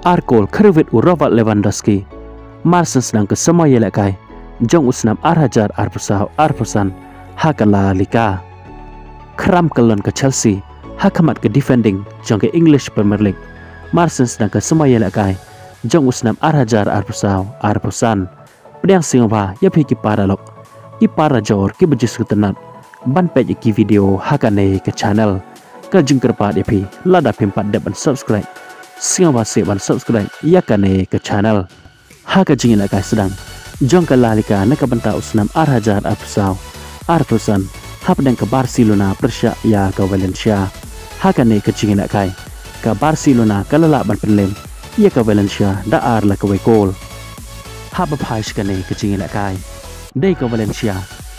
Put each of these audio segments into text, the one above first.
Arkol kerwit Robert Lewandowski Marsen sedang ke semua yelakai jong usnam arhajar arpusan haka La Liga Kram kelon ke Chelsea hakamat ke defending jong ke English Premier League Marsen sedang ke semua yelakai jong usnam arhajar arpusan pedang singwa ya phiki para lok ki para jor ki bejis ketenat ban page ki video hakane ke channel ka jingkerpa ya phi lada pempat depan subscribe singwa se ban subscribe ya kane ke channel haka jingin akai sedang jong ke La Liga na ka benta usnam arhajar arpusan hapdang ke Barcelona Persya ya ke Valencia hakane ke jingin akai ke Barcelona kalala ban penlem ya ke Valencia da ar la ke Goal haba phaish kane ke jingin akai dai ke Valencia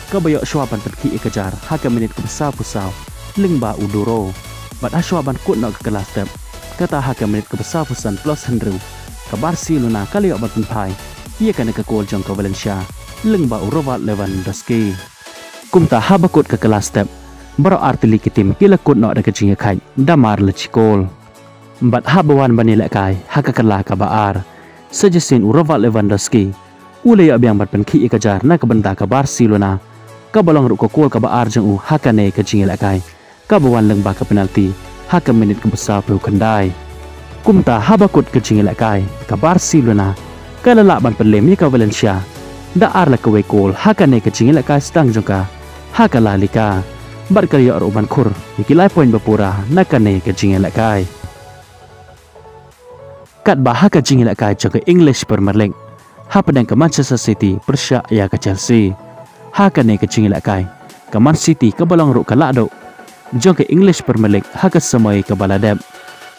ka bayo shwaban perki ikajar haka menit ke pusau lingba uduro bat ashwaban kut nak ke Goal Thep kata haka menit ke pusausan plus Henry ke Barcelona kali ok ban phai ia kena ke Goal jong ke Valencia lingba Robert Lewandowski kumta haba kut ke Goal Thep baro artili kitim kila kut nak ke jingin kai damar le Goal bat habawan banila kai haka kala ka baar sejesin Robert Lewandowski ule ya biang bat penki ikajar na kebenta ke Barcelona ka balong ru ko Goal ka baar jeng hakane ke jingil akai ka bawan lengba ke penalti haka menit ke besar pu kendai kumta habakut ke jingil akai ke Barcelona ka lala ban pelem ke Valencia da ar la ke Goal hakane ke jingil akai stang jongka haka La Liga bat kali ya ban khur ikilai poin bapura nakane ke jingil akai kat bah ke jingil akai ke English Premier League hapadang ke Manchester City Persya ya ke Chelsea hakane ke jingil akai ke Man City ke balong ru ke lado jong ke English Premier League haka semai ke baladep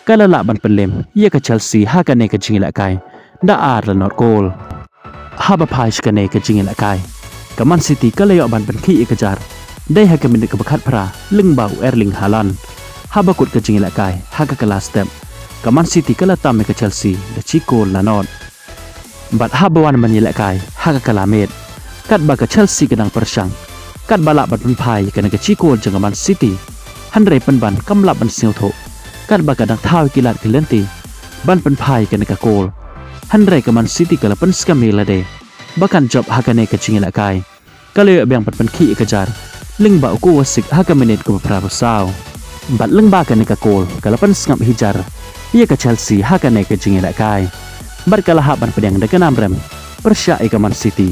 kala ban pelem ya ke Chelsea hakane ke jingil akai da ar la not Goal haba phaish kane ke jingil akai ke Man City kala yo ban penki ikajar dai haka minit ke bakat pra lingbau Erling Haaland haba kut ke jingil akai haka ke Goal Thep ke Man City kala tam ke Chelsea da Goal la not bat habawan manyelakai haka ke lamet kat ba ke Chelsea kedang persang kat balak bat penpai kena ke Goal jeng Man City handrai penban kamlap ban siu tho kat ba kadang thau kilat kelenti ban penpai kena ke Goal handrai ke Man City kala pen skamila de bakan job hakane ke jingila kai kala biang pat penki kejar lingba ku wasik haka menit ke beberapa saw bat lingba kena ke Goal kala pen skam hijar ia ke Chelsea hakane ke jingila kai bat kala haban pedang de kenam rem Persya ke Man City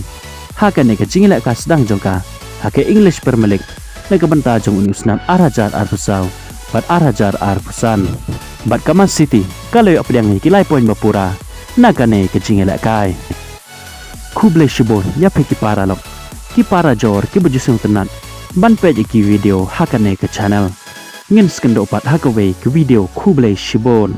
hakane ke jingila kai sedang jongka hake English Premier League na kebenta jong uniusnam arhajar arpusau bat arhajar arpusan bat ke Man City kalau yo pedang kilai poin bapura nakane ke jingila kai kuble shibon ya pe ki para lok ki para jor ki bejusung tenan ban page ki video hakane ke channel ngin skendo pat hakawe ke video kuble shibon